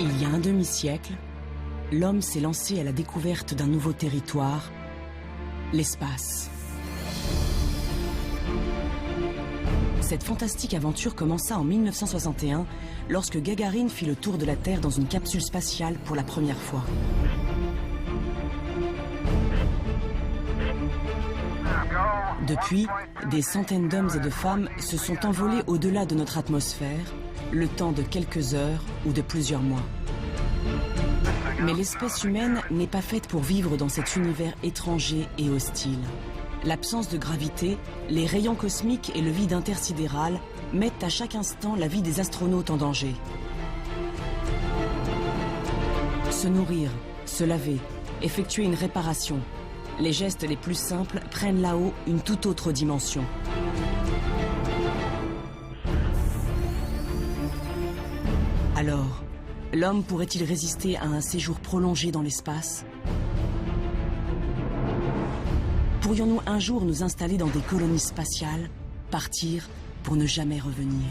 Il y a un demi-siècle, l'homme s'est lancé à la découverte d'un nouveau territoire, l'espace. Cette fantastique aventure commença en 1961, lorsque Gagarine fit le tour de la Terre dans une capsule spatiale pour la première fois. Depuis, des centaines d'hommes et de femmes se sont envolés au-delà de notre atmosphère, le temps de quelques heures ou de plusieurs mois. Mais l'espèce humaine n'est pas faite pour vivre dans cet univers étranger et hostile. L'absence de gravité, les rayons cosmiques et le vide intersidéral mettent à chaque instant la vie des astronautes en danger. Se nourrir, se laver, effectuer une réparation. Les gestes les plus simples prennent là-haut une toute autre dimension. Alors, l'homme pourrait-il résister à un séjour prolongé dans l'espace? Pourrions-nous un jour nous installer dans des colonies spatiales, partir pour ne jamais revenir?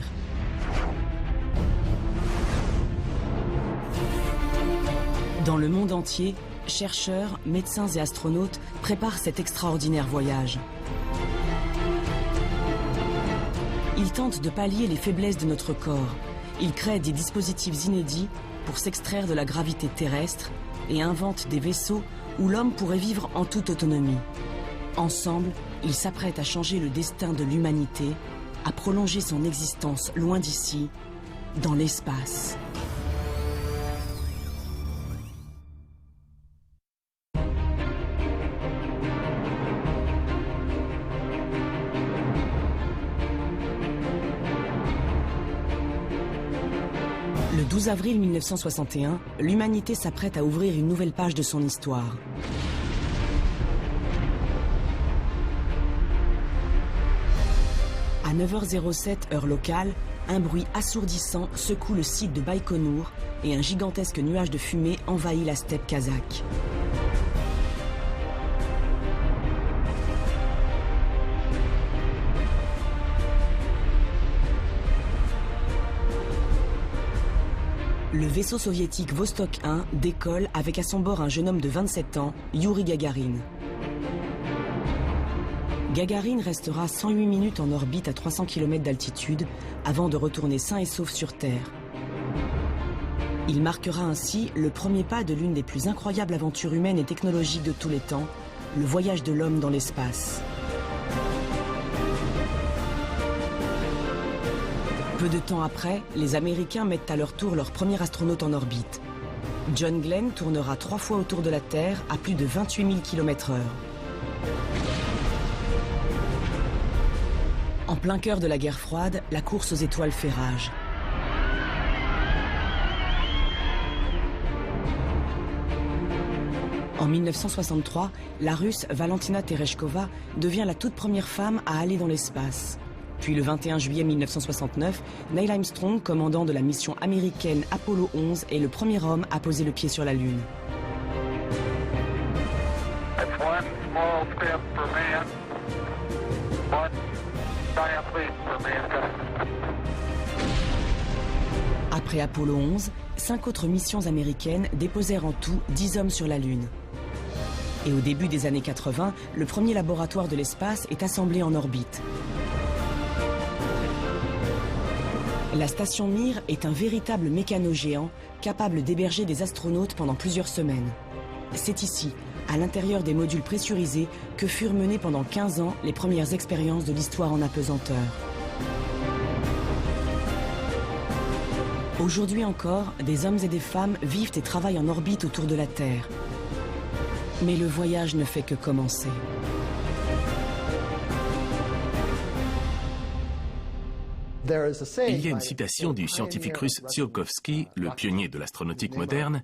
Dans le monde entier, chercheurs, médecins et astronautes préparent cet extraordinaire voyage. Ils tentent de pallier les faiblesses de notre corps. Ils créent des dispositifs inédits pour s'extraire de la gravité terrestre et inventent des vaisseaux où l'homme pourrait vivre en toute autonomie. Ensemble, ils s'apprêtent à changer le destin de l'humanité, à prolonger son existence loin d'ici, dans l'espace. Le 12 avril 1961, l'humanité s'apprête à ouvrir une nouvelle page de son histoire. À 9h07 heure locale, un bruit assourdissant secoue le site de Baïkonour et un gigantesque nuage de fumée envahit la steppe kazakh. Le vaisseau soviétique Vostok 1 décolle avec à son bord un jeune homme de 27 ans, Youri Gagarin. Gagarine restera 108 minutes en orbite à 300 km d'altitude avant de retourner sain et sauf sur Terre. Il marquera ainsi le premier pas de l'une des plus incroyables aventures humaines et technologiques de tous les temps, le voyage de l'homme dans l'espace. Peu de temps après, les Américains mettent à leur tour leur premier astronaute en orbite. John Glenn tournera 3 fois autour de la Terre à plus de 28 000 km/h. En plein cœur de la guerre froide, la course aux étoiles fait rage. En 1963, la Russe Valentina Tereshkova devient la toute première femme à aller dans l'espace. Puis le 21 juillet 1969, Neil Armstrong, commandant de la mission américaine Apollo 11, est le premier homme à poser le pied sur la Lune. Après Apollo 11, 5 autres missions américaines déposèrent en tout 10 hommes sur la Lune. Et au début des années 80, le premier laboratoire de l'espace est assemblé en orbite. La station Mir est un véritable mécano géant capable d'héberger des astronautes pendant plusieurs semaines. C'est ici, à l'intérieur des modules pressurisés, que furent menées pendant 15 ans les premières expériences de l'histoire en apesanteur. Aujourd'hui encore, des hommes et des femmes vivent et travaillent en orbite autour de la Terre. Mais le voyage ne fait que commencer. Il y a une citation du scientifique russe Tsiolkovsky, le pionnier de l'astronautique moderne.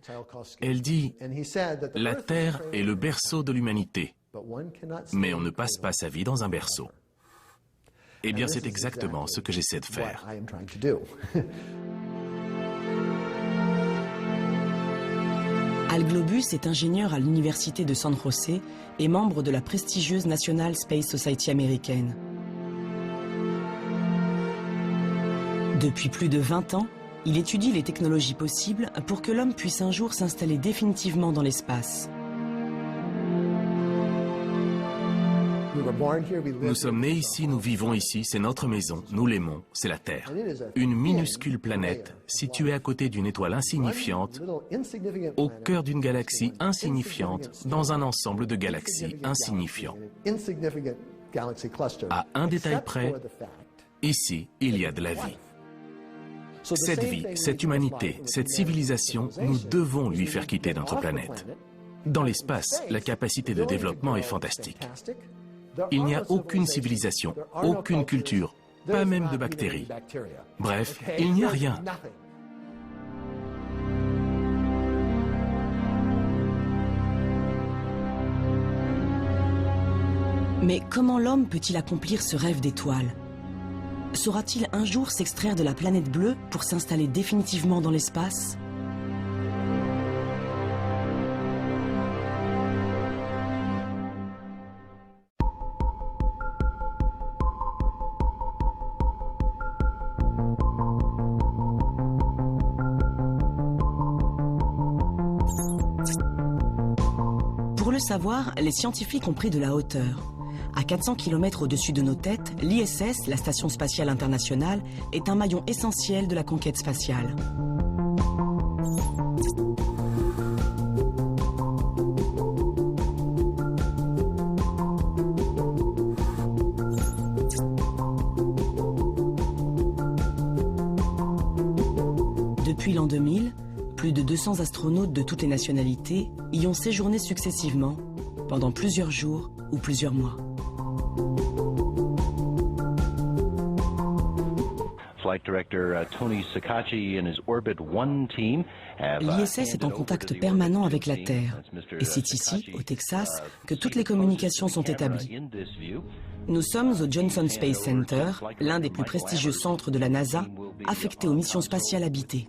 Elle dit « La Terre est le berceau de l'humanité, mais on ne passe pas sa vie dans un berceau. » Eh bien, c'est exactement ce que j'essaie de faire. Al Globus est ingénieur à l'université de San José et membre de la prestigieuse National Space Society américaine. Depuis plus de 20 ans, Il étudie les technologies possibles pour que l'homme puisse un jour s'installer définitivement dans l'espace. Nous sommes nés ici, nous vivons ici, c'est notre maison, nous l'aimons, c'est la Terre. Une minuscule planète située à côté d'une étoile insignifiante, au cœur d'une galaxie insignifiante, dans un ensemble de galaxies insignifiants. À un détail près, ici, il y a de la vie. Cette vie, cette humanité, cette civilisation, nous devons lui faire quitter notre planète. Dans l'espace, la capacité de développement est fantastique. Il n'y a aucune civilisation, aucune culture, pas même de bactéries. Bref, il n'y a rien. Mais comment l'homme peut-il accomplir ce rêve d'étoile? Saura-t-il un jour s'extraire de la planète bleue pour s'installer définitivement dans l'espace? Pour le savoir, les scientifiques ont pris de la hauteur. À 400 km au-dessus de nos têtes, l'ISS, la Station spatiale internationale, est un maillon essentiel de la conquête spatiale. Depuis l'an 2000, plus de 200 astronautes de toutes les nationalités y ont séjourné successivement pendant plusieurs jours ou plusieurs mois. L'ISS est en contact permanent avec la Terre, et c'est ici, au Texas, que toutes les communications sont établies. Nous sommes au Johnson Space Center, l'un des plus prestigieux centres de la NASA, affecté aux missions spatiales habitées.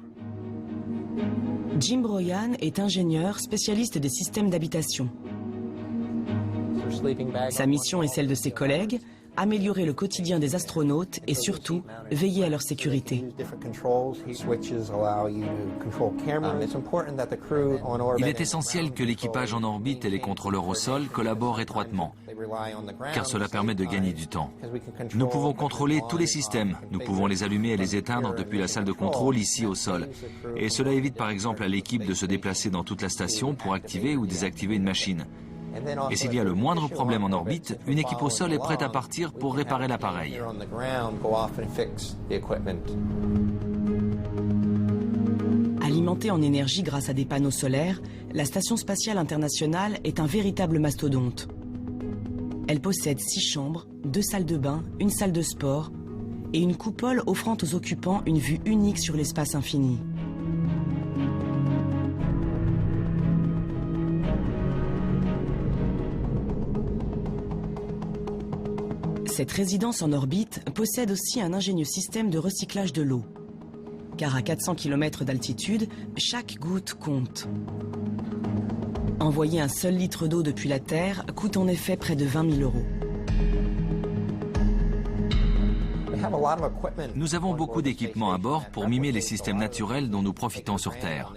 Jim Broyan est ingénieur spécialiste des systèmes d'habitation. Sa mission est celle de ses collègues, améliorer le quotidien des astronautes et surtout veiller à leur sécurité. Il est essentiel que l'équipage en orbite et les contrôleurs au sol collaborent étroitement, car cela permet de gagner du temps. Nous pouvons contrôler tous les systèmes, nous pouvons les allumer et les éteindre depuis la salle de contrôle ici au sol. Et cela évite par exemple à l'équipe de se déplacer dans toute la station pour activer ou désactiver une machine. Et s'il y a le moindre problème en orbite, une équipe au sol est prête à partir pour réparer l'appareil. Alimentée en énergie grâce à des panneaux solaires, la Station spatiale internationale est un véritable mastodonte. Elle possède 6 chambres, 2 salles de bain, une salle de sport et une coupole offrant aux occupants une vue unique sur l'espace infini. Cette résidence en orbite possède aussi un ingénieux système de recyclage de l'eau. Car à 400 km d'altitude, chaque goutte compte. Envoyer un seul litre d'eau depuis la Terre coûte en effet près de 20 000 €. Nous avons beaucoup d'équipements à bord pour mimer les systèmes naturels dont nous profitons sur Terre.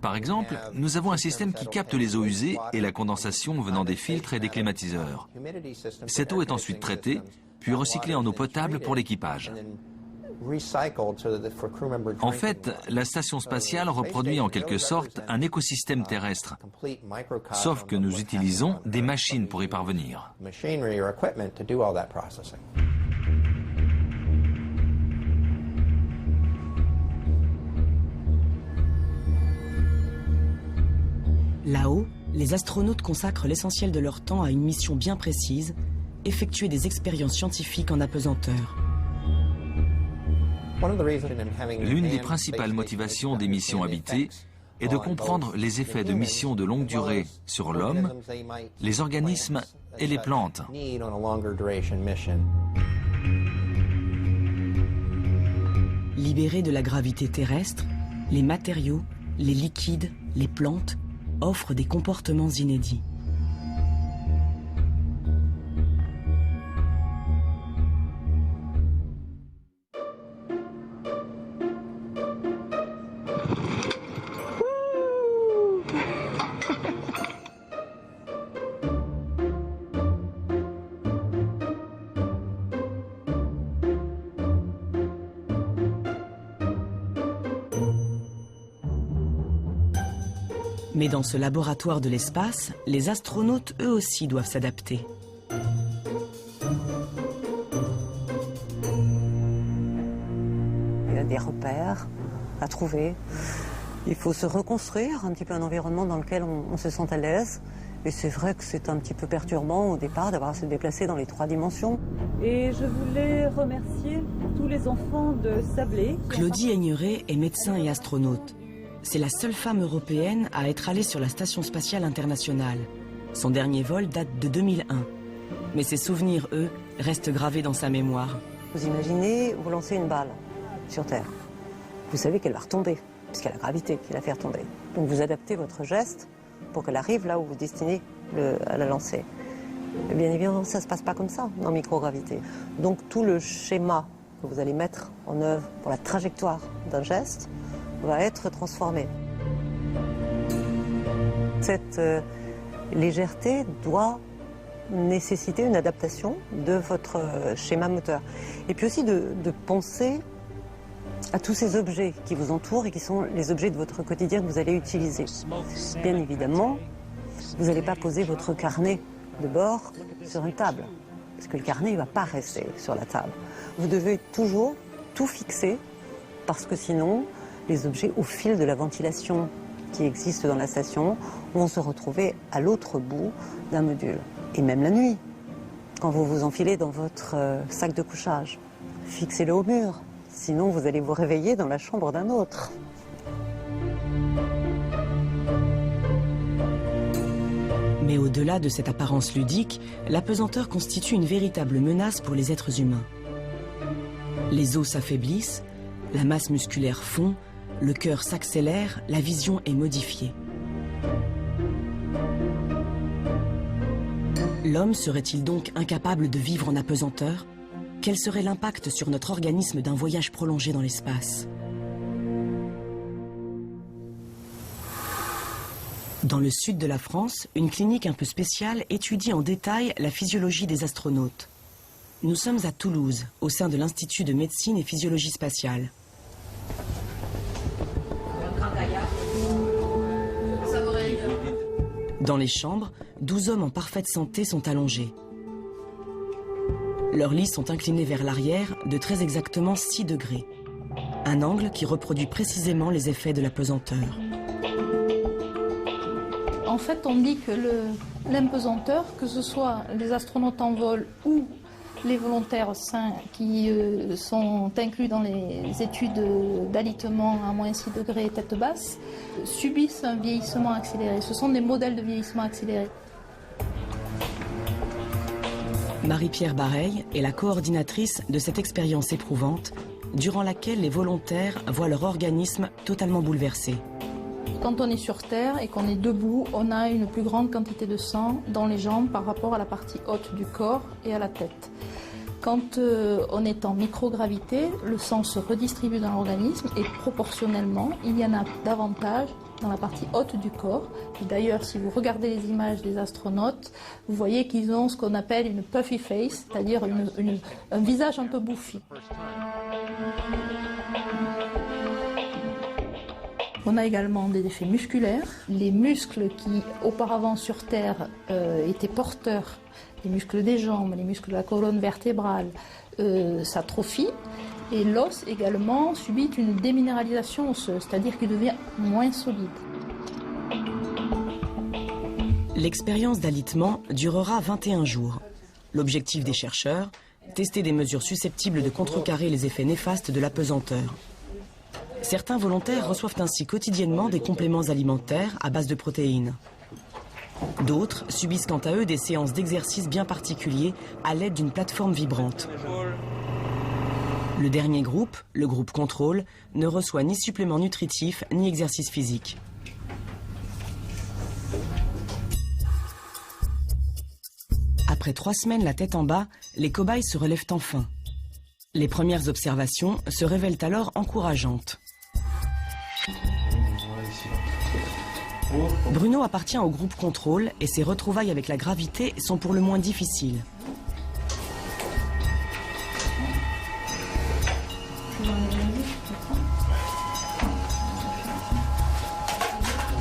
Par exemple, nous avons un système qui capte les eaux usées et la condensation venant des filtres et des climatiseurs. Cette eau est ensuite traitée, puis recyclée en eau potable pour l'équipage. En fait, la station spatiale reproduit en quelque sorte un écosystème terrestre, sauf que nous utilisons des machines pour y parvenir. Là-haut, les astronautes consacrent l'essentiel de leur temps à une mission bien précise, effectuer des expériences scientifiques en apesanteur. L'une des principales motivations des missions habitées est de comprendre les effets de missions de longue durée sur l'homme, les organismes et les plantes. Libérés de la gravité terrestre, les matériaux, les liquides, les plantes offrent des comportements inédits. Mais dans ce laboratoire de l'espace, les astronautes eux aussi doivent s'adapter. Il y a des repères à trouver. Il faut se reconstruire un petit peu un environnement dans lequel on se sent à l'aise. Et c'est vrai que c'est un petit peu perturbant au départ d'avoir à se déplacer dans les 3 dimensions. Et je voulais remercier tous les enfants de Sablé. Claudie Aigneret est médecin et astronaute. C'est la seule femme européenne à être allée sur la Station spatiale internationale. Son dernier vol date de 2001. Mais ses souvenirs, eux, restent gravés dans sa mémoire. Vous imaginez, vous lancez une balle sur Terre. Vous savez qu'elle va retomber, puisqu'il y a la gravité qui la fait retomber. Donc vous adaptez votre geste pour qu'elle arrive là où vous destinez à la lancer. Et bien évidemment, ça ne se passe pas comme ça en microgravité. Donc tout le schéma que vous allez mettre en œuvre pour la trajectoire d'un geste va être transformé. Cette légèreté doit nécessiter une adaptation de votre schéma moteur. Et puis aussi de penser à tous ces objets qui vous entourent et qui sont les objets de votre quotidien que vous allez utiliser. Bien évidemment, vous n'allez pas poser votre carnet de bord sur une table, parce que le carnet ne va pas rester sur la table. Vous devez toujours tout fixer, parce que sinon, les objets au fil de la ventilation qui existe dans la station vont se retrouver à l'autre bout d'un module. Et même la nuit, quand vous vous enfilez dans votre sac de couchage, fixez-le au mur. Sinon, vous allez vous réveiller dans la chambre d'un autre. Mais au-delà de cette apparence ludique, l'apesanteur constitue une véritable menace pour les êtres humains. Les os s'affaiblissent, la masse musculaire fond, le cœur s'accélère, la vision est modifiée. L'homme serait-il donc incapable de vivre en apesanteur ? Quel serait l'impact sur notre organisme d'un voyage prolongé dans l'espace? Dans le sud de la France, une clinique un peu spéciale étudie en détail la physiologie des astronautes. Nous sommes à Toulouse, au sein de l'Institut de médecine et physiologie spatiale. Dans les chambres, 12 hommes en parfaite santé sont allongés. Leurs lits sont inclinés vers l'arrière de très exactement 6 degrés. Un angle qui reproduit précisément les effets de l'apesanteur. En fait, on dit que l'impesanteur, que ce soit les astronautes en vol ou les volontaires sains qui sont inclus dans les études d'alitement à moins 6 degrés tête basse, subissent un vieillissement accéléré. Ce sont des modèles de vieillissement accéléré. Marie-Pierre Bareil est la coordinatrice de cette expérience éprouvante, durant laquelle les volontaires voient leur organisme totalement bouleversé. Quand on est sur Terre et qu'on est debout, on a une plus grande quantité de sang dans les jambes par rapport à la partie haute du corps et à la tête. Quand on est en microgravité, le sang se redistribue dans l'organisme et proportionnellement, il y en a davantage dans la partie haute du corps. Et d'ailleurs, si vous regardez les images des astronautes, vous voyez qu'ils ont ce qu'on appelle une puffy face, c'est-à-dire un visage un peu bouffi. On a également des effets musculaires. Les muscles qui, auparavant sur Terre, étaient porteurs, les muscles des jambes, les muscles de la colonne vertébrale, s'atrophient. Et l'os également subit une déminéralisation osseuse, c'est-à-dire qu'il devient moins solide. L'expérience d'alitement durera 21 jours. L'objectif des chercheurs, tester des mesures susceptibles de contrecarrer les effets néfastes de l'apesanteur. Certains volontaires reçoivent ainsi quotidiennement des compléments alimentaires à base de protéines. D'autres subissent quant à eux des séances d'exercice bien particuliers à l'aide d'une plateforme vibrante. Le dernier groupe, le groupe contrôle, ne reçoit ni supplément nutritif ni exercice physique. Après 3 semaines la tête en bas, les cobayes se relèvent enfin. Les premières observations se révèlent alors encourageantes. Bruno appartient au groupe contrôle et ses retrouvailles avec la gravité sont pour le moins difficiles.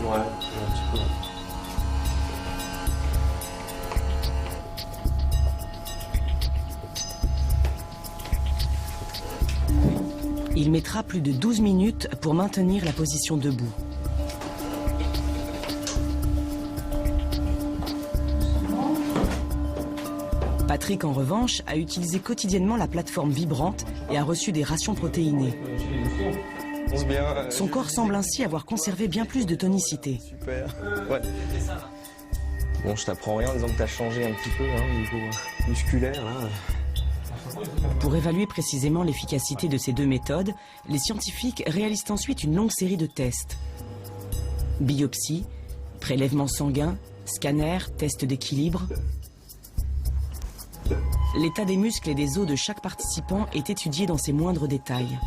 Ouais, Il mettra plus de 12 minutes pour maintenir la position debout. Patrick, en revanche, a utilisé quotidiennement la plateforme vibrante et a reçu des rations protéinées. Son corps semble ainsi avoir conservé bien plus de tonicité. Super. Ouais. Bon, je t'apprends rien en disant que tu as changé un petit peu au niveau musculaire. Là. Pour évaluer précisément l'efficacité de ces deux méthodes, les scientifiques réalisent ensuite une longue série de tests. Biopsie, prélèvement sanguin, scanner, test d'équilibre. L'état des muscles et des os de chaque participant est étudié dans ses moindres détails.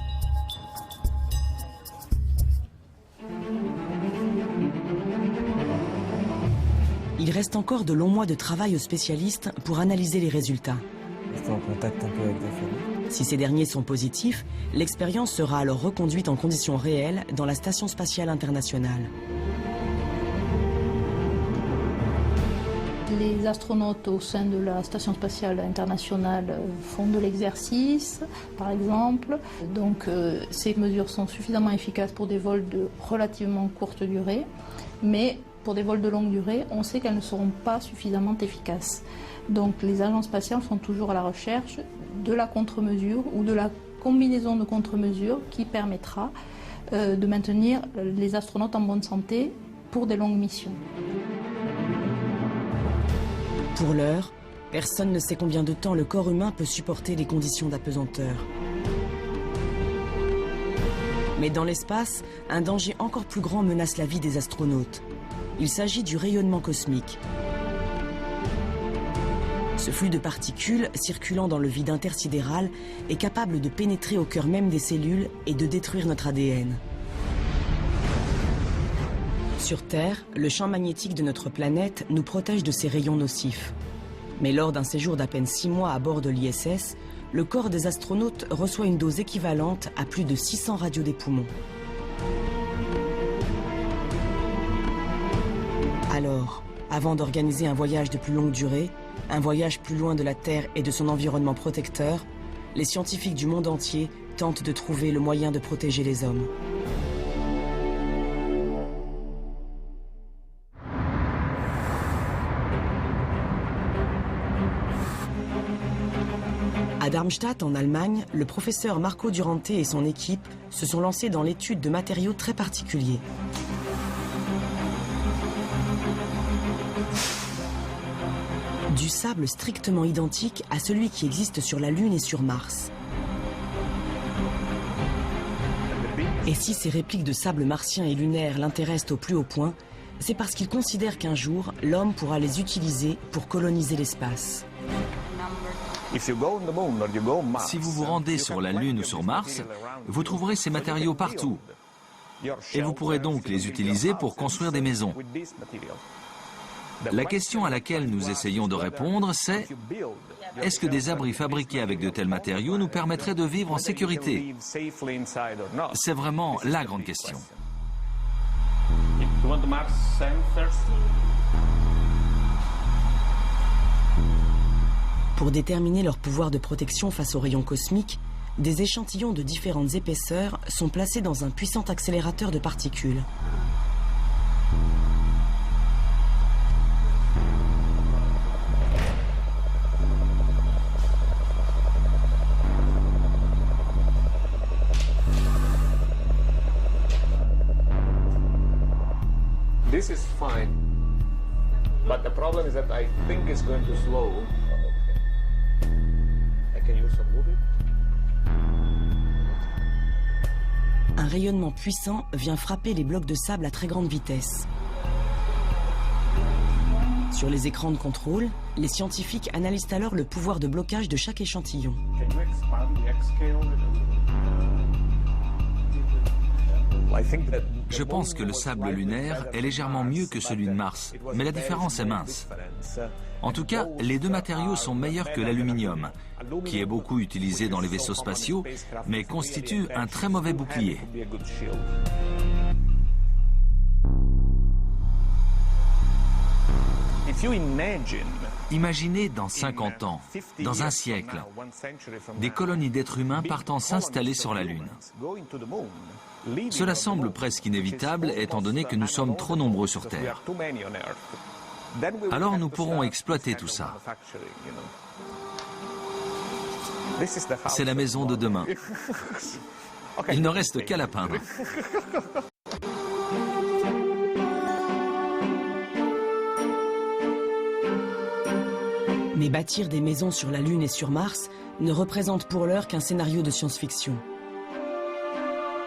Il reste encore de longs mois de travail aux spécialistes pour analyser les résultats. Rester en contact un peu avec la famille. Si ces derniers sont positifs, l'expérience sera alors reconduite en conditions réelles dans la Station spatiale internationale. Les astronautes au sein de la Station spatiale internationale font de l'exercice, par exemple. Donc ces mesures sont suffisamment efficaces pour des vols de relativement courte durée, mais pour des vols de longue durée, on sait qu'elles ne seront pas suffisamment efficaces. Donc les agences spatiales sont toujours à la recherche de la contre-mesure ou de la combinaison de contre-mesures qui permettra de maintenir les astronautes en bonne santé pour des longues missions. Pour l'heure, personne ne sait combien de temps le corps humain peut supporter les conditions d'apesanteur. Mais dans l'espace, un danger encore plus grand menace la vie des astronautes. Il s'agit du rayonnement cosmique. Ce flux de particules circulant dans le vide intersidéral est capable de pénétrer au cœur même des cellules et de détruire notre ADN. Sur Terre, le champ magnétique de notre planète nous protège de ces rayons nocifs. Mais lors d'un séjour d'à peine 6 mois à bord de l'ISS, le corps des astronautes reçoit une dose équivalente à plus de 600 radios des poumons. Alors, avant d'organiser un voyage de plus longue durée, un voyage plus loin de la Terre et de son environnement protecteur, les scientifiques du monde entier tentent de trouver le moyen de protéger les hommes. À Darmstadt, en Allemagne, le professeur Marco Durante et son équipe se sont lancés dans l'étude de matériaux très particuliers. Du sable strictement identique à celui qui existe sur la Lune et sur Mars. Et si ces répliques de sable martien et lunaire l'intéressent au plus haut point, c'est parce qu'il considère qu'un jour, l'homme pourra les utiliser pour coloniser l'espace. Si vous vous rendez sur la Lune ou sur Mars, vous trouverez ces matériaux partout. Et vous pourrez donc les utiliser pour construire des maisons. La question à laquelle nous essayons de répondre, c'est: est-ce que des abris fabriqués avec de tels matériaux nous permettraient de vivre en sécurité? C'est vraiment la grande question. Pour déterminer leur pouvoir de protection face aux rayons cosmiques, des échantillons de différentes épaisseurs sont placés dans un puissant accélérateur de particules. This is fine, but the problem is that I think it's going to slow. I can use some moving. Un rayonnement puissant vient frapper les blocs de sable à très grande vitesse. Sur les écrans de contrôle, les scientifiques analysent alors le pouvoir de blocage de chaque échantillon. Can you expand the X scale? Je pense que le sable lunaire est légèrement mieux que celui de Mars, mais la différence est mince. En tout cas, les deux matériaux sont meilleurs que l'aluminium, qui est beaucoup utilisé dans les vaisseaux spatiaux, mais constitue un très mauvais bouclier. Imaginez dans 50 ans, dans un siècle, des colonies d'êtres humains partant s'installer sur la Lune. Cela semble presque inévitable étant donné que nous sommes trop nombreux sur Terre. Alors nous pourrons exploiter tout ça. C'est la maison de demain. Il ne reste qu'à la peindre. Mais bâtir des maisons sur la Lune et sur Mars ne représente pour l'heure qu'un scénario de science-fiction.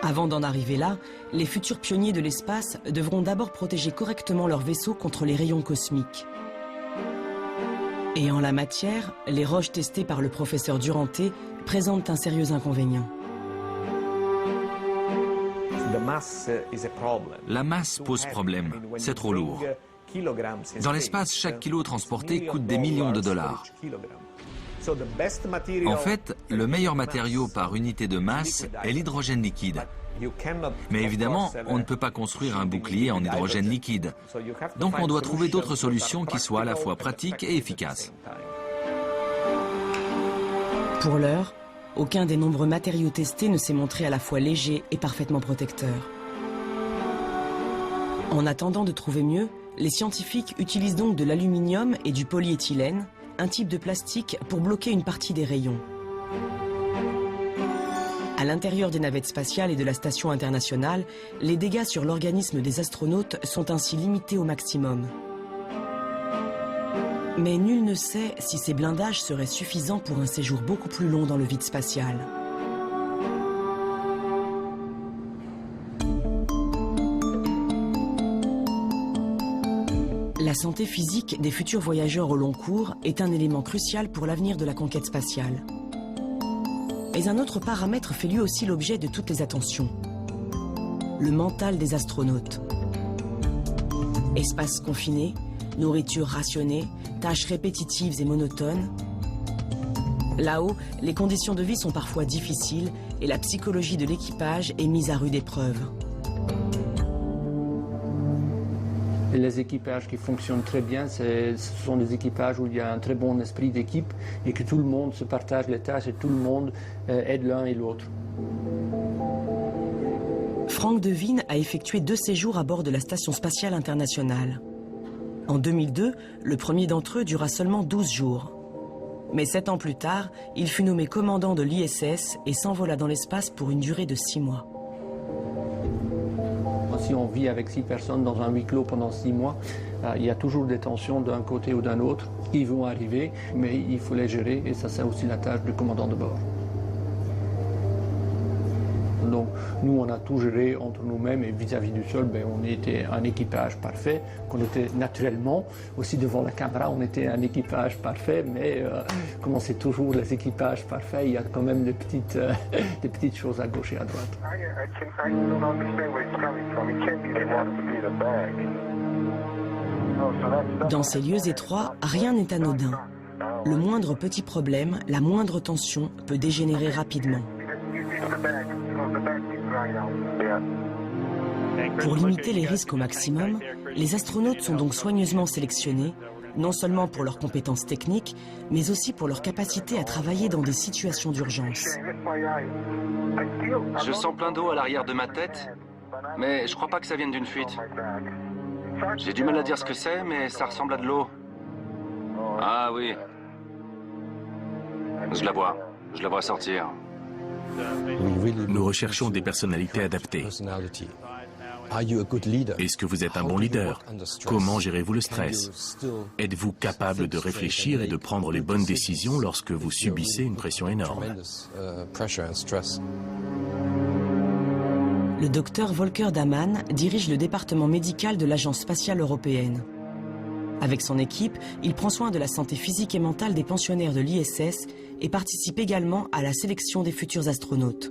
Avant d'en arriver là, les futurs pionniers de l'espace devront d'abord protéger correctement leur vaisseau contre les rayons cosmiques. Et en la matière, les roches testées par le professeur Duranté présentent un sérieux inconvénient. La masse pose problème, c'est trop lourd. Dans l'espace, chaque kilo transporté coûte des millions de dollars. En fait, le meilleur matériau par unité de masse est l'hydrogène liquide. Mais évidemment, on ne peut pas construire un bouclier en hydrogène liquide. Donc on doit trouver d'autres solutions qui soient à la fois pratiques et efficaces. Pour l'heure, aucun des nombreux matériaux testés ne s'est montré à la fois léger et parfaitement protecteur. En attendant de trouver mieux, les scientifiques utilisent donc de l'aluminium et du polyéthylène, un type de plastique pour bloquer une partie des rayons. À l'intérieur des navettes spatiales et de la station internationale, les dégâts sur l'organisme des astronautes sont ainsi limités au maximum. Mais nul ne sait si ces blindages seraient suffisants pour un séjour beaucoup plus long dans le vide spatial. La santé physique des futurs voyageurs au long cours est un élément crucial pour l'avenir de la conquête spatiale. Mais un autre paramètre fait lui aussi l'objet de toutes les attentions. Le mental des astronautes. Espace confiné, nourriture rationnée, tâches répétitives et monotones. Là-haut, les conditions de vie sont parfois difficiles et la psychologie de l'équipage est mise à rude épreuve. Les équipages qui fonctionnent très bien, ce sont des équipages où il y a un très bon esprit d'équipe et que tout le monde se partage les tâches et tout le monde aide l'un et l'autre. Franck Devine a effectué 2 séjours à bord de la Station spatiale internationale. En 2002, le premier d'entre eux dura seulement 12 jours. Mais 7 ans plus tard, il fut nommé commandant de l'ISS et s'envola dans l'espace pour une durée de 6 mois. Si on vit avec 6 personnes dans un huis clos pendant 6 mois, il y a toujours des tensions d'un côté ou d'un autre. Ils vont arriver, mais il faut les gérer et ça c'est aussi la tâche du commandant de bord. Donc nous on a tout géré entre nous-mêmes et vis-à-vis du sol, on était un équipage parfait, qu'on était naturellement, aussi devant la caméra on était un équipage parfait, mais comme on sait toujours les équipages parfaits, il y a quand même des petites choses à gauche et à droite. Dans ces lieux étroits, rien n'est anodin. Le moindre petit problème, la moindre tension peut dégénérer rapidement. Pour limiter les risques au maximum, les astronautes sont donc soigneusement sélectionnés, non seulement pour leurs compétences techniques, mais aussi pour leur capacité à travailler dans des situations d'urgence. Je sens plein d'eau à l'arrière de ma tête, mais je crois pas que ça vienne d'une fuite. J'ai du mal à dire ce que c'est, mais ça ressemble à de l'eau. Ah oui. Je la vois sortir. Nous recherchons des personnalités adaptées. Est-ce que vous êtes un bon leader? Comment gérez-vous le stress? Êtes-vous capable de réfléchir et de prendre les bonnes décisions lorsque vous subissez une pression énorme? Le docteur Volker Daman dirige le département médical de l'Agence spatiale européenne. Avec son équipe, il prend soin de la santé physique et mentale des pensionnaires de l'ISS et participe également à la sélection des futurs astronautes.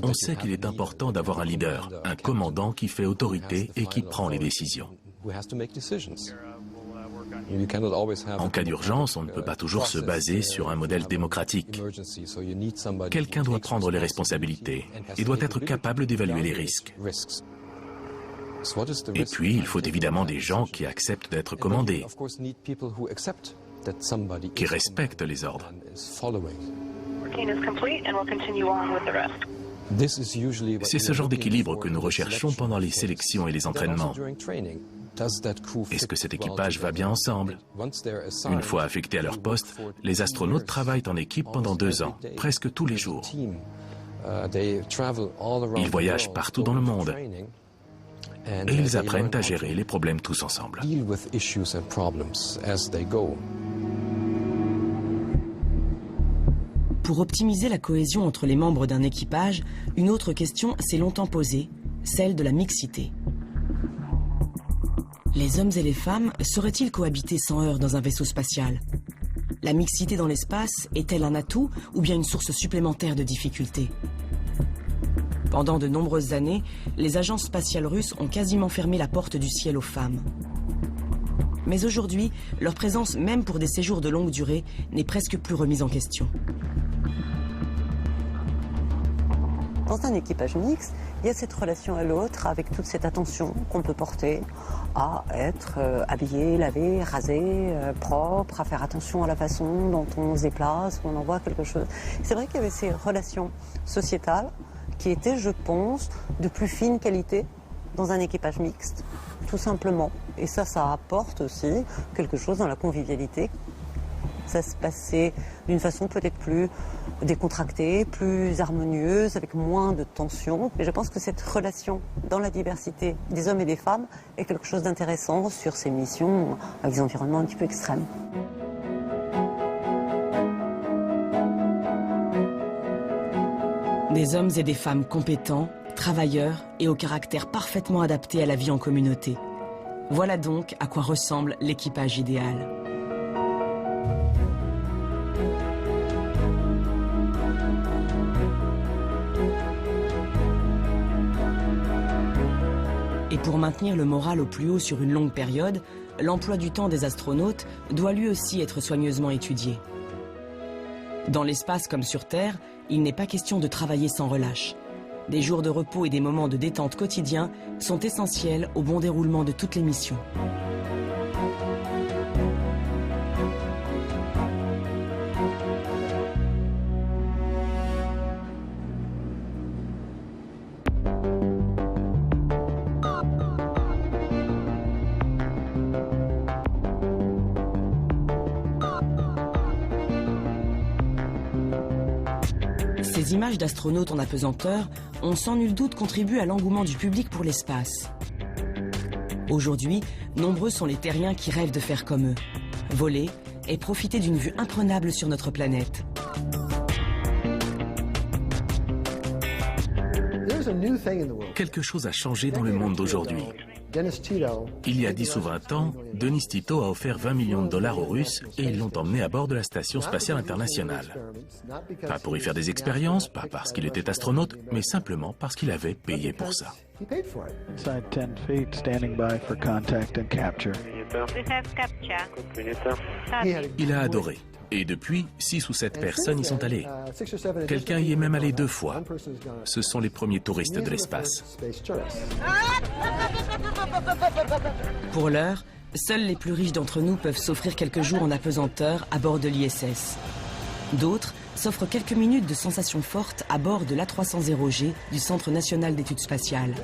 On sait qu'il est important d'avoir un leader, un commandant qui fait autorité et qui prend les décisions. En cas d'urgence, on ne peut pas toujours se baser sur un modèle démocratique. Quelqu'un doit prendre les responsabilités et doit être capable d'évaluer les risques. Et puis, il faut évidemment des gens qui acceptent d'être commandés, qui respectent les ordres. C'est ce genre d'équilibre que nous recherchons pendant les sélections et les entraînements. Est-ce que cet équipage va bien ensemble? Une fois affectés à leur poste, les astronautes travaillent en équipe pendant 2 ans, presque tous les jours. Ils voyagent partout dans le monde et ils apprennent à gérer les problèmes tous ensemble. Pour optimiser la cohésion entre les membres d'un équipage, une autre question s'est longtemps posée, celle de la mixité. Les hommes et les femmes sauraient-ils cohabiter sans heurts dans un vaisseau spatial? La mixité dans l'espace est-elle un atout ou bien une source supplémentaire de difficultés? Pendant de nombreuses années, les agences spatiales russes ont quasiment fermé la porte du ciel aux femmes. Mais aujourd'hui, leur présence, même pour des séjours de longue durée, n'est presque plus remise en question. Dans un équipage mixte, il y a cette relation à l'autre avec toute cette attention qu'on peut porter à être habillé, lavé, rasé, propre, à faire attention à la façon dont on se déplace, où on envoie quelque chose. C'est vrai qu'il y avait ces relations sociétales qui étaient, je pense, de plus fine qualité dans un équipage mixte, tout simplement. Et ça apporte aussi quelque chose dans la convivialité. Ça se passait d'une façon peut-être plus décontractée, plus harmonieuse, avec moins de tension. Mais je pense que cette relation dans la diversité des hommes et des femmes est quelque chose d'intéressant sur ces missions avec des environnements un petit peu extrêmes. Des hommes et des femmes compétents, travailleurs et au caractère parfaitement adapté à la vie en communauté. Voilà donc à quoi ressemble l'équipage idéal. Et pour maintenir le moral au plus haut sur une longue période, l'emploi du temps des astronautes doit lui aussi être soigneusement étudié. Dans l'espace comme sur Terre, il n'est pas question de travailler sans relâche. Des jours de repos et des moments de détente quotidiens sont essentiels au bon déroulement de toutes les missions. Ces images d'astronautes en apesanteur ont sans nul doute contribué à l'engouement du public pour l'espace. Aujourd'hui, nombreux sont les terriens qui rêvent de faire comme eux, voler et profiter d'une vue imprenable sur notre planète. Quelque chose a changé dans le monde d'aujourd'hui. Il y a 10 ou 20 ans, Denis Tito a offert 20 millions de dollars aux Russes et ils l'ont emmené à bord de la Station spatiale internationale. Pas pour y faire des expériences, pas parce qu'il était astronaute, mais simplement parce qu'il avait payé pour ça. Il a adoré. Et depuis, 6 ou 7 personnes y sont allées. Quelqu'un y est même allé 2 fois. Ce sont les premiers touristes de l'espace. Pour l'heure, seuls les plus riches d'entre nous peuvent s'offrir quelques jours en apesanteur à bord de l'ISS. D'autres s'offrent quelques minutes de sensations fortes à bord de l'A300G du Centre national d'études spatiales.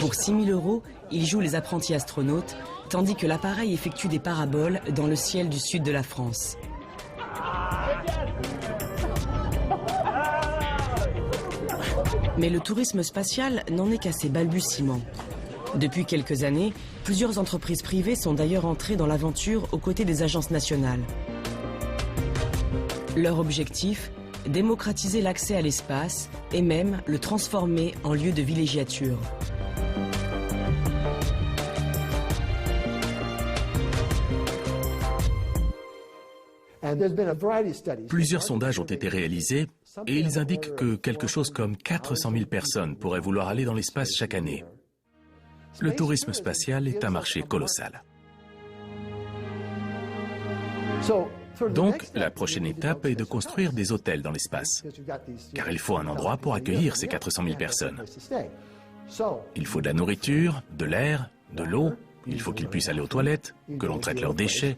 Pour 6 000 €, ils jouent les apprentis astronautes, tandis que l'appareil effectue des paraboles dans le ciel du sud de la France. Mais le tourisme spatial n'en est qu'à ses balbutiements. Depuis quelques années, plusieurs entreprises privées sont d'ailleurs entrées dans l'aventure aux côtés des agences nationales. Leur objectif, démocratiser l'accès à l'espace et même le transformer en lieu de villégiature. Plusieurs sondages ont été réalisés et ils indiquent que quelque chose comme 400 000 personnes pourraient vouloir aller dans l'espace chaque année. Le tourisme spatial est un marché colossal. Donc, la prochaine étape est de construire des hôtels dans l'espace, car il faut un endroit pour accueillir ces 400 000 personnes. Il faut de la nourriture, de l'air, de l'eau, il faut qu'ils puissent aller aux toilettes, que l'on traite leurs déchets.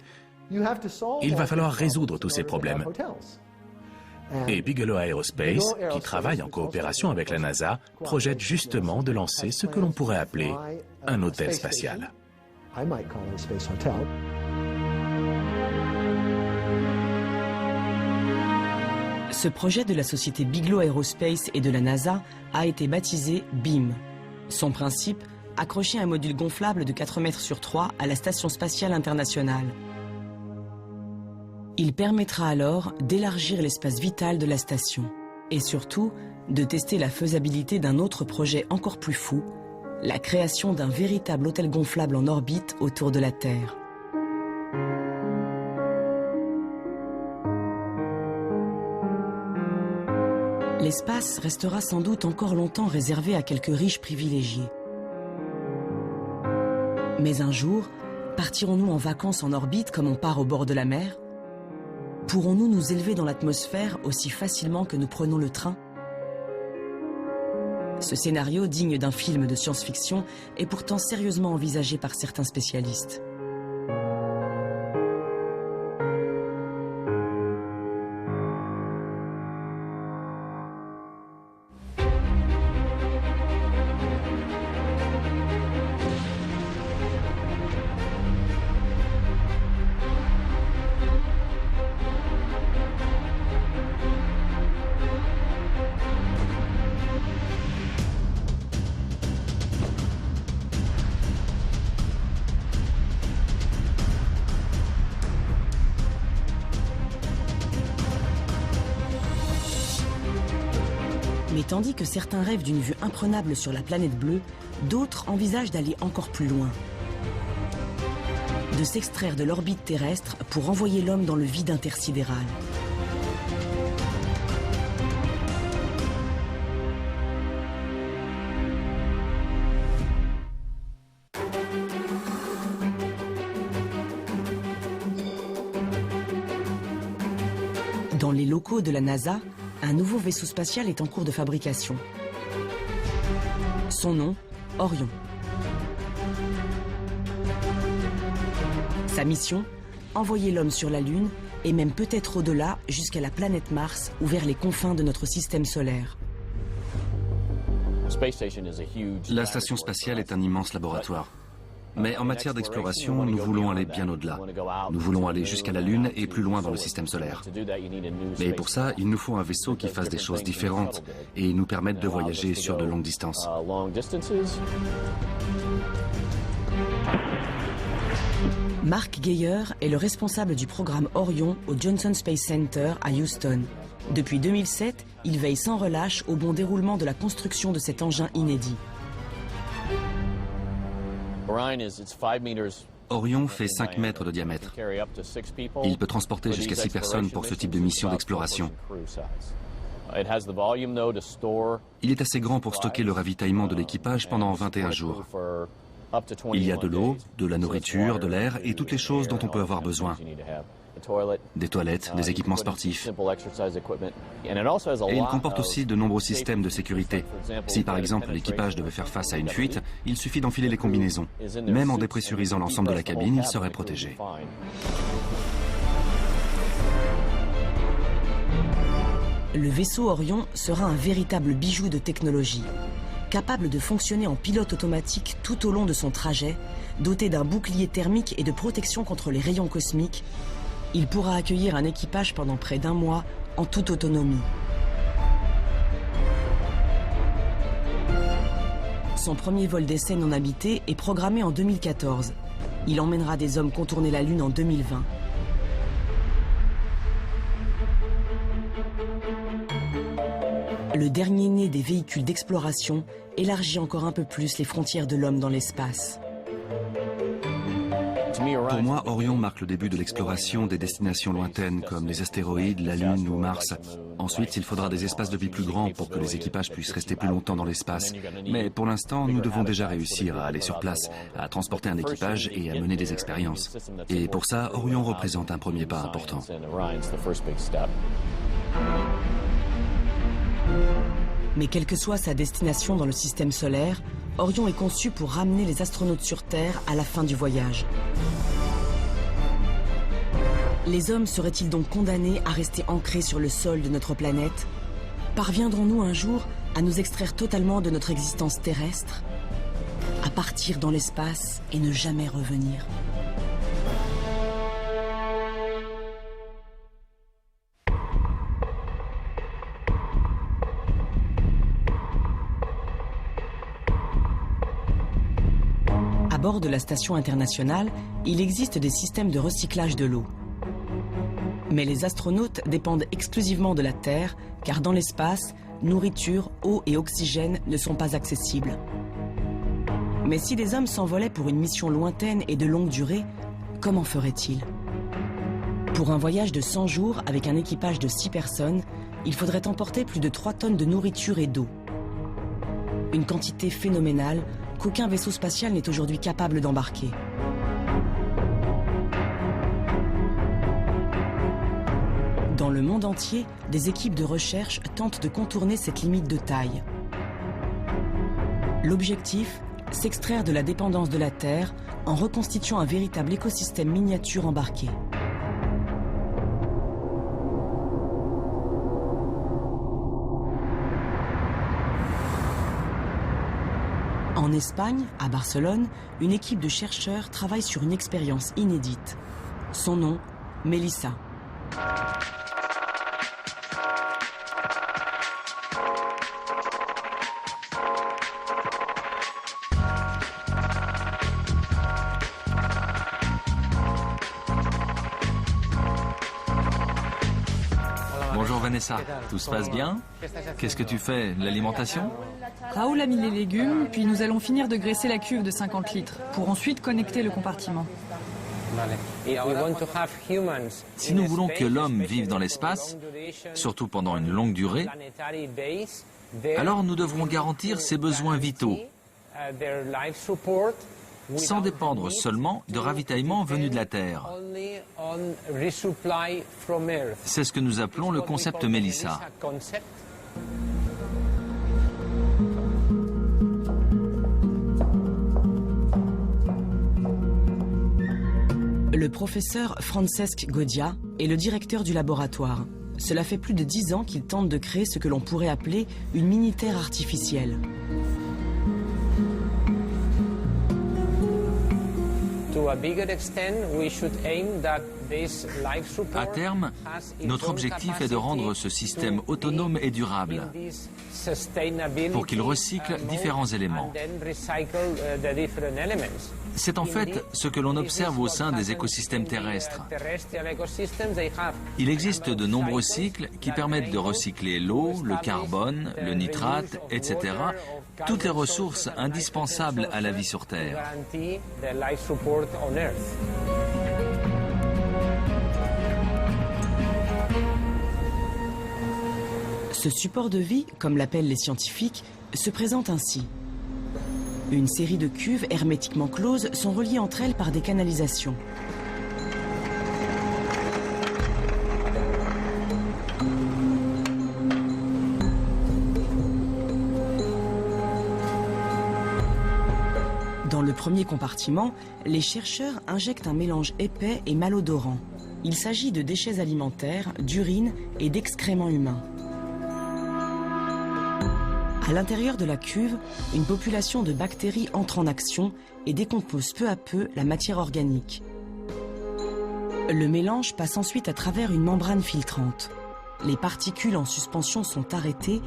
Il va falloir résoudre tous ces problèmes. Et Bigelow Aerospace, qui travaille en coopération avec la NASA, projette justement de lancer ce que l'on pourrait appeler un hôtel spatial. Ce projet de la société Bigelow Aerospace et de la NASA a été baptisé BEAM. Son principe, accrocher un module gonflable de 4 mètres sur 3 à la Station spatiale internationale. Il permettra alors d'élargir l'espace vital de la station et surtout de tester la faisabilité d'un autre projet encore plus fou, la création d'un véritable hôtel gonflable en orbite autour de la Terre. L'espace restera sans doute encore longtemps réservé à quelques riches privilégiés. Mais un jour, partirons-nous en vacances en orbite comme on part au bord de la mer ? Pourrons-nous nous élever dans l'atmosphère aussi facilement que nous prenons le train ? Ce scénario, digne d'un film de science-fiction, est pourtant sérieusement envisagé par certains spécialistes. Mais tandis que certains rêvent d'une vue imprenable sur la planète bleue, d'autres envisagent d'aller encore plus loin. De s'extraire de l'orbite terrestre pour envoyer l'homme dans le vide intersidéral. Dans les locaux de la NASA, un nouveau vaisseau spatial est en cours de fabrication. Son nom, Orion. Sa mission, envoyer l'homme sur la Lune et même peut-être au-delà jusqu'à la planète Mars ou vers les confins de notre système solaire. La station spatiale est un immense laboratoire. Mais en matière d'exploration, nous voulons aller bien au-delà. Nous voulons aller jusqu'à la Lune et plus loin dans le système solaire. Mais pour ça, il nous faut un vaisseau qui fasse des choses différentes et nous permette de voyager sur de longues distances. Mark Geier est le responsable du programme Orion au Johnson Space Center à Houston. Depuis 2007, il veille sans relâche au bon déroulement de la construction de cet engin inédit. Orion fait 5 mètres de diamètre. Il peut transporter jusqu'à 6 personnes pour ce type de mission d'exploration. Il est assez grand pour stocker le ravitaillement de l'équipage pendant 21 jours. Il y a de l'eau, de la nourriture, de l'air et toutes les choses dont on peut avoir besoin. Des toilettes, des équipements sportifs. Et il comporte aussi de nombreux systèmes de sécurité. Si par exemple l'équipage devait faire face à une fuite, il suffit d'enfiler les combinaisons. Même en dépressurisant l'ensemble de la cabine, il serait protégé. Le vaisseau Orion sera un véritable bijou de technologie. Capable de fonctionner en pilote automatique tout au long de son trajet, doté d'un bouclier thermique et de protection contre les rayons cosmiques, il pourra accueillir un équipage pendant près d'1 mois en toute autonomie. Son premier vol d'essai non habité est programmé en 2014. Il emmènera des hommes contourner la Lune en 2020. Le dernier né des véhicules d'exploration élargit encore un peu plus les frontières de l'homme dans l'espace. Pour moi, Orion marque le début de l'exploration des destinations lointaines comme les astéroïdes, la Lune ou Mars. Ensuite, il faudra des espaces de vie plus grands pour que les équipages puissent rester plus longtemps dans l'espace. Mais pour l'instant, nous devons déjà réussir à aller sur place, à transporter un équipage et à mener des expériences. Et pour ça, Orion représente un premier pas important. Mais quelle que soit sa destination dans le système solaire, Orion est conçu pour ramener les astronautes sur Terre à la fin du voyage. Les hommes seraient-ils donc condamnés à rester ancrés sur le sol de notre planète? Parviendrons-nous un jour à nous extraire totalement de notre existence terrestre? À partir dans l'espace et ne jamais revenir? À bord de la station internationale, il existe des systèmes de recyclage de l'eau. Mais les astronautes dépendent exclusivement de la Terre, car dans l'espace, nourriture, eau et oxygène ne sont pas accessibles. Mais si les hommes s'envolaient pour une mission lointaine et de longue durée, comment feraient-ils? Pour un voyage de 100 jours avec un équipage de 6 personnes, il faudrait emporter plus de 3 tonnes de nourriture et d'eau. Une quantité phénoménale qu'aucun vaisseau spatial n'est aujourd'hui capable d'embarquer. Dans le monde entier, des équipes de recherche tentent de contourner cette limite de taille. L'objectif, s'extraire de la dépendance de la Terre en reconstituant un véritable écosystème miniature embarqué. En Espagne, à Barcelone, une équipe de chercheurs travaille sur une expérience inédite. Son nom, Melissa. Bonjour Vanessa, tout se passe bien? Qu'est-ce que tu fais? L'alimentation? Raoul a mis les légumes, puis nous allons finir de graisser la cuve de 50 litres, pour ensuite connecter le compartiment. Si nous voulons que l'homme vive dans l'espace, surtout pendant une longue durée, alors nous devrons garantir ses besoins vitaux, sans dépendre seulement de ravitaillements venus de la Terre. C'est ce que nous appelons le concept Melissa. Le professeur Francesc Godia est le directeur du laboratoire. Cela fait plus de 10 ans qu'il tente de créer ce que l'on pourrait appeler une mini-Terre artificielle. À terme, notre objectif est de rendre ce système autonome et durable pour qu'il recycle différents éléments. C'est en fait ce que l'on observe au sein des écosystèmes terrestres. Il existe de nombreux cycles qui permettent de recycler l'eau, le carbone, le nitrate, etc., toutes les ressources indispensables à la vie sur Terre. Ce support de vie, comme l'appellent les scientifiques, se présente ainsi. Une série de cuves hermétiquement closes sont reliées entre elles par des canalisations. Dans le premier compartiment, les chercheurs injectent un mélange épais et malodorant. Il s'agit de déchets alimentaires, d'urine et d'excréments humains. À l'intérieur de la cuve, une population de bactéries entre en action et décompose peu à peu la matière organique. Le mélange passe ensuite à travers une membrane filtrante. Les particules en suspension sont arrêtées,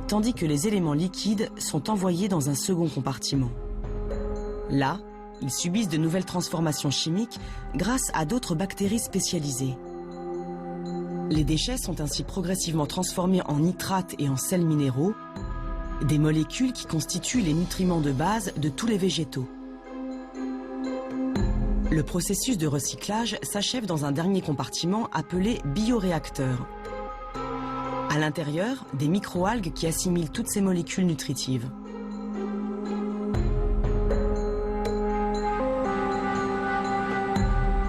tandis que les éléments liquides sont envoyés dans un second compartiment. Là, ils subissent de nouvelles transformations chimiques grâce à d'autres bactéries spécialisées. Les déchets sont ainsi progressivement transformés en nitrates et en sels minéraux, des molécules qui constituent les nutriments de base de tous les végétaux. Le processus de recyclage s'achève dans un dernier compartiment appelé bioréacteur. À l'intérieur, des microalgues qui assimilent toutes ces molécules nutritives.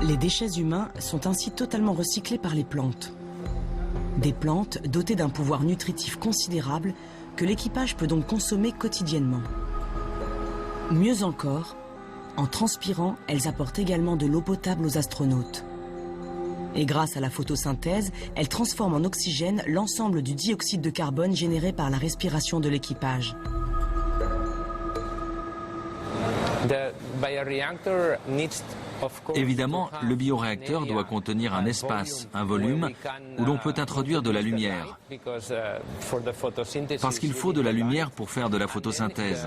Les déchets humains sont ainsi totalement recyclés par les plantes. Des plantes dotées d'un pouvoir nutritif considérable que l'équipage peut donc consommer quotidiennement. Mieux encore, en transpirant, elles apportent également de l'eau potable aux astronautes. Et grâce à la photosynthèse, elles transforment en oxygène l'ensemble du dioxyde de carbone généré par la respiration de l'équipage. Évidemment, le bioréacteur doit contenir un espace, un volume, où l'on peut introduire de la lumière. Parce qu'il faut de la lumière pour faire de la photosynthèse.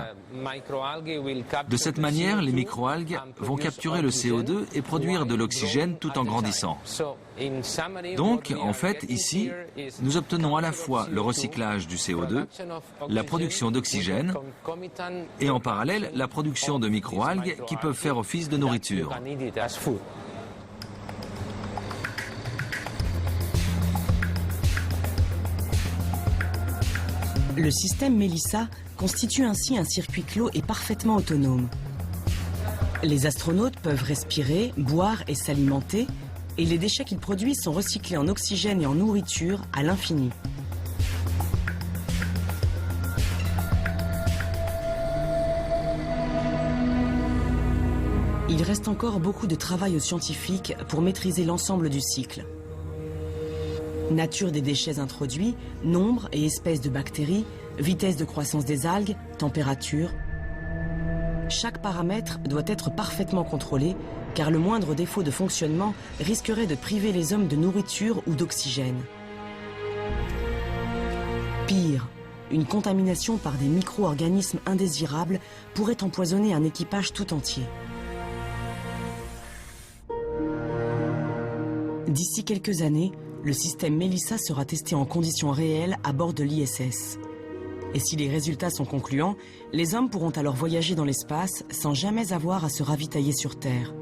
De cette manière, les microalgues vont capturer le CO2 et produire de l'oxygène tout en grandissant. Donc, en fait, ici, nous obtenons à la fois le recyclage du CO2, la production d'oxygène et en parallèle la production de microalgues qui peuvent faire office de nourriture. Le système Melissa constitue ainsi un circuit clos et parfaitement autonome. Les astronautes peuvent respirer, boire et s'alimenter, et les déchets qu'ils produisent sont recyclés en oxygène et en nourriture à l'infini. Il reste encore beaucoup de travail aux scientifiques pour maîtriser l'ensemble du cycle. Nature des déchets introduits, nombre et espèces de bactéries, vitesse de croissance des algues, température. Chaque paramètre doit être parfaitement contrôlé, car le moindre défaut de fonctionnement risquerait de priver les hommes de nourriture ou d'oxygène. Pire, une contamination par des micro-organismes indésirables pourrait empoisonner un équipage tout entier. D'ici quelques années, le système Melissa sera testé en conditions réelles à bord de l'ISS. Et si les résultats sont concluants, les hommes pourront alors voyager dans l'espace sans jamais avoir à se ravitailler sur Terre.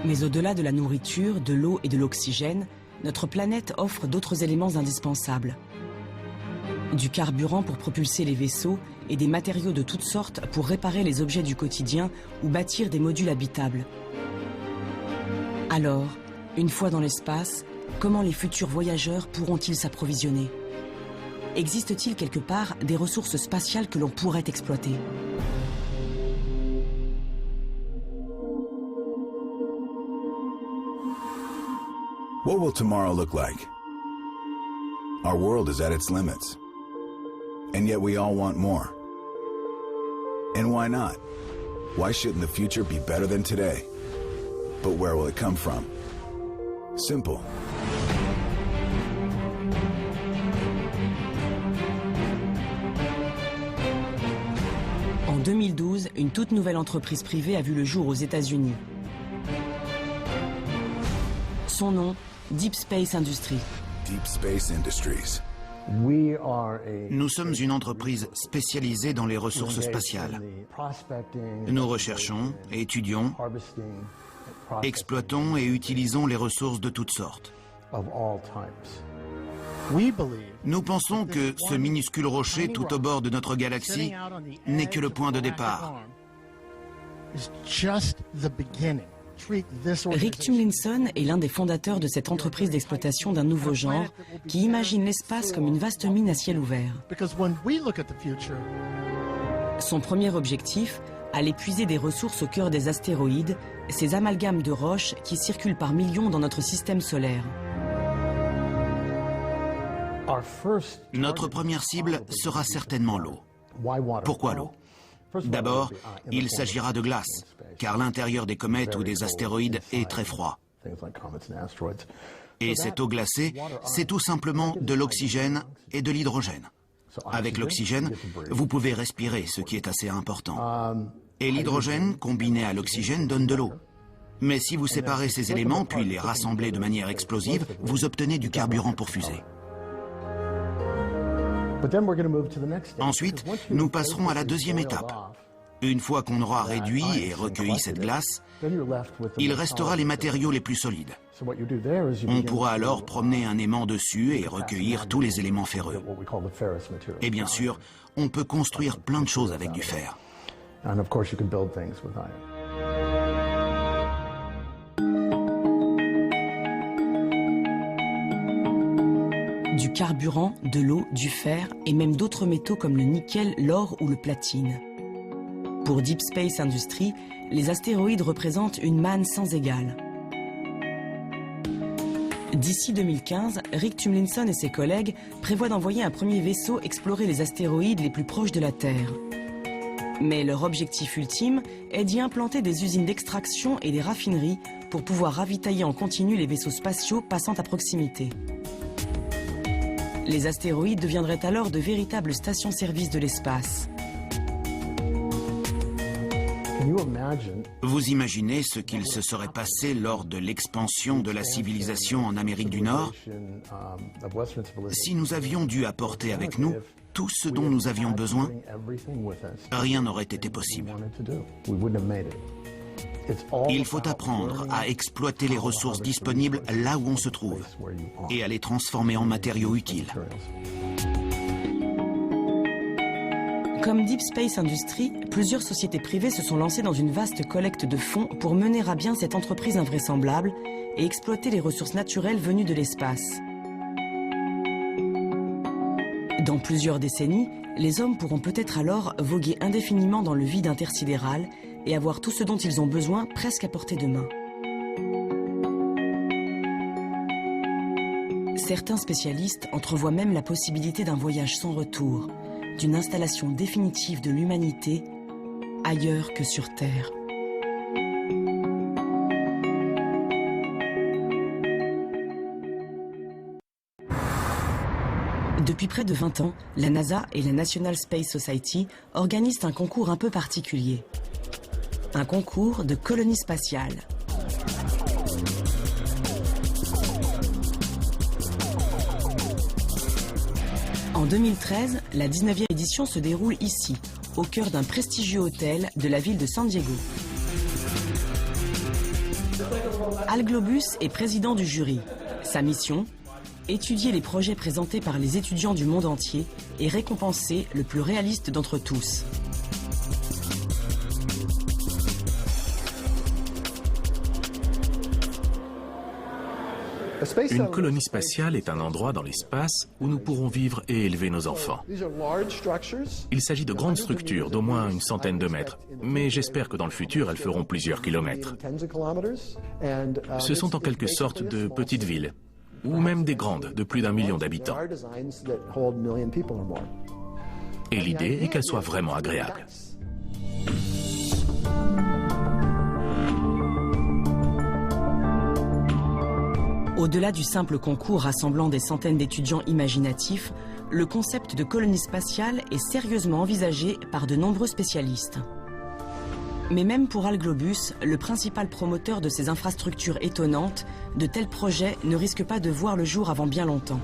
Mais au-delà de la nourriture, de l'eau et de l'oxygène, notre planète offre d'autres éléments indispensables. Du carburant pour propulser les vaisseaux et des matériaux de toutes sortes pour réparer les objets du quotidien ou bâtir des modules habitables. Alors, une fois dans l'espace, comment les futurs voyageurs pourront-ils s'approvisionner? Existe-t-il quelque part des ressources spatiales que l'on pourrait exploiter? What will tomorrow look like? Our world is at its limits. And yet we all want more. And why not? Why shouldn't the future be better than today? But where will it come from? Simple. En 2012, une toute nouvelle entreprise privée a vu le jour aux États-Unis. Son nom, Deep Space Industries. Deep Space Industries. Nous sommes une entreprise spécialisée dans les ressources spatiales. Nous recherchons, étudions, exploitons et utilisons les ressources de toutes sortes. Nous pensons que ce minuscule rocher tout au bord de notre galaxie n'est que le point de départ. Rick Tumlinson est l'un des fondateurs de cette entreprise d'exploitation d'un nouveau genre qui imagine l'espace comme une vaste mine à ciel ouvert. Son premier objectif, aller puiser des ressources au cœur des astéroïdes, ces amalgames de roches qui circulent par millions dans notre système solaire. Notre première cible sera certainement l'eau. Pourquoi l'eau ? D'abord, il s'agira de glace, car l'intérieur des comètes ou des astéroïdes est très froid. Et cette eau glacée, c'est tout simplement de l'oxygène et de l'hydrogène. Avec l'oxygène, vous pouvez respirer, ce qui est assez important. Et l'hydrogène, combiné à l'oxygène, donne de l'eau. Mais si vous séparez ces éléments puis les rassemblez de manière explosive, vous obtenez du carburant pour fusée. Ensuite, nous passerons à la deuxième étape. Une fois qu'on aura réduit et recueilli cette glace, il restera les matériaux les plus solides. On pourra alors promener un aimant dessus et recueillir tous les éléments ferreux. Et bien sûr, on peut construire plein de choses avec du fer. Du carburant, de l'eau, du fer et même d'autres métaux comme le nickel, l'or ou le platine. Pour Deep Space Industries, les astéroïdes représentent une manne sans égale. D'ici 2015, Rick Tumlinson et ses collègues prévoient d'envoyer un premier vaisseau explorer les astéroïdes les plus proches de la Terre. Mais leur objectif ultime est d'y implanter des usines d'extraction et des raffineries pour pouvoir ravitailler en continu les vaisseaux spatiaux passant à proximité. Les astéroïdes deviendraient alors de véritables stations-service de l'espace. Vous imaginez ce qu'il se serait passé lors de l'expansion de la civilisation en Amérique du Nord si nous avions dû apporter avec nous tout ce dont nous avions besoin? Rien n'aurait été possible. Il faut apprendre à exploiter les ressources disponibles là où on se trouve et à les transformer en matériaux utiles. Comme Deep Space Industries, plusieurs sociétés privées se sont lancées dans une vaste collecte de fonds pour mener à bien cette entreprise invraisemblable et exploiter les ressources naturelles venues de l'espace. Dans plusieurs décennies, les hommes pourront peut-être alors voguer indéfiniment dans le vide intersidéral et avoir tout ce dont ils ont besoin presque à portée de main. Certains spécialistes entrevoient même la possibilité d'un voyage sans retour, d'une installation définitive de l'humanité ailleurs que sur Terre. Depuis près de 20 ans, la NASA et la National Space Society organisent un concours un peu particulier. Un concours de colonie spatiale. En 2013, la 19e édition se déroule ici, au cœur d'un prestigieux hôtel de la ville de San Diego. Al Globus est président du jury. Sa mission ? Étudier les projets présentés par les étudiants du monde entier et récompenser le plus réaliste d'entre tous. Une colonie spatiale est un endroit dans l'espace où nous pourrons vivre et élever nos enfants. Il s'agit de grandes structures d'au moins une centaine de mètres, mais j'espère que dans le futur, elles feront plusieurs kilomètres. Ce sont en quelque sorte de petites villes, ou même des grandes, de plus d'1 million d'habitants. Et l'idée est qu'elles soient vraiment agréables. Au-delà du simple concours rassemblant des centaines d'étudiants imaginatifs, le concept de colonie spatiale est sérieusement envisagé par de nombreux spécialistes. Mais même pour Al Globus, le principal promoteur de ces infrastructures étonnantes, de tels projets ne risquent pas de voir le jour avant bien longtemps.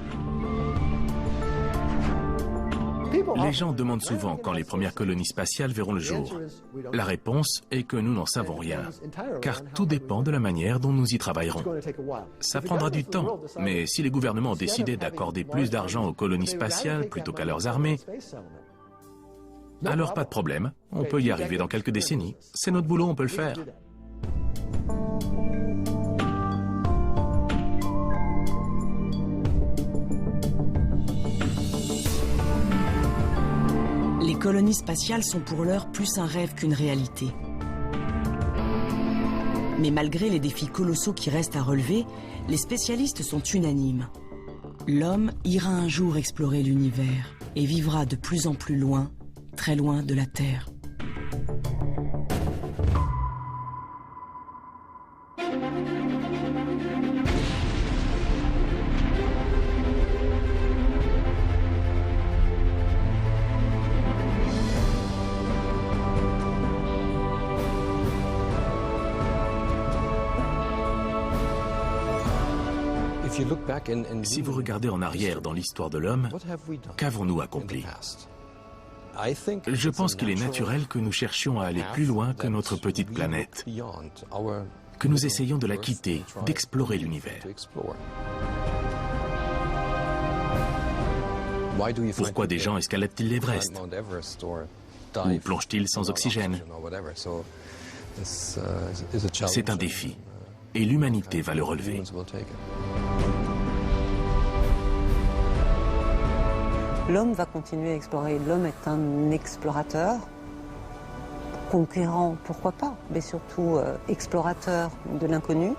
Les gens demandent souvent quand les premières colonies spatiales verront le jour. La réponse est que nous n'en savons rien, car tout dépend de la manière dont nous y travaillerons. Ça prendra du temps, mais si les gouvernements décidaient d'accorder plus d'argent aux colonies spatiales plutôt qu'à leurs armées, alors pas de problème, on peut y arriver dans quelques décennies. C'est notre boulot, on peut le faire. Les colonies spatiales sont pour l'heure plus un rêve qu'une réalité. Mais malgré les défis colossaux qui restent à relever, les spécialistes sont unanimes. L'homme ira un jour explorer l'univers et vivra de plus en plus loin, très loin de la Terre. Si vous regardez en arrière dans l'histoire de l'homme, qu'avons-nous accompli? Je pense qu'il est naturel que nous cherchions à aller plus loin que notre petite planète, que nous essayions de la quitter, d'explorer l'univers. Pourquoi des gens escaladent-ils l'Everest? Ou plongent-ils sans oxygène? C'est un défi, et l'humanité va le relever. L'homme va continuer à explorer. L'homme est un explorateur, conquérant, pourquoi pas, mais surtout explorateur de l'inconnu.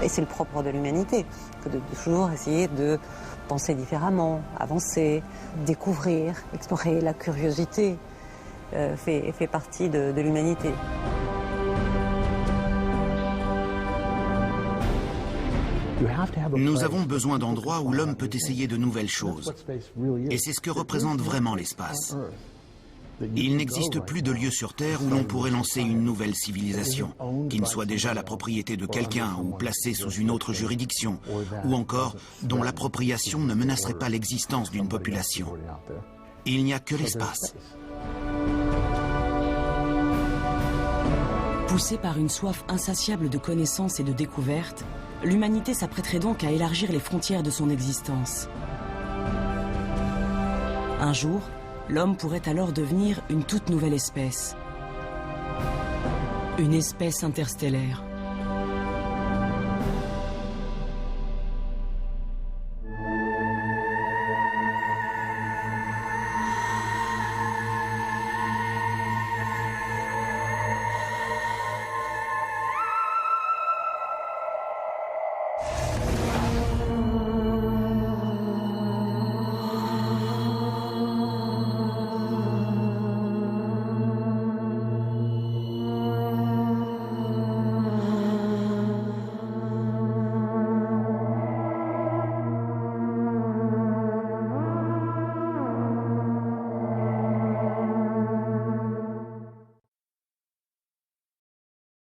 Et c'est le propre de l'humanité, que de toujours essayer de penser différemment, avancer, découvrir, explorer. La curiosité fait partie de l'humanité. Nous avons besoin d'endroits où l'homme peut essayer de nouvelles choses. Et c'est ce que représente vraiment l'espace. Il n'existe plus de lieu sur Terre où l'on pourrait lancer une nouvelle civilisation, qui ne soit déjà la propriété de quelqu'un ou placée sous une autre juridiction, ou encore dont l'appropriation ne menacerait pas l'existence d'une population. Il n'y a que l'espace. Poussée par une soif insatiable de connaissances et de découvertes, l'humanité s'apprêterait donc à élargir les frontières de son existence. Un jour, l'homme pourrait alors devenir une toute nouvelle espèce. Une espèce interstellaire.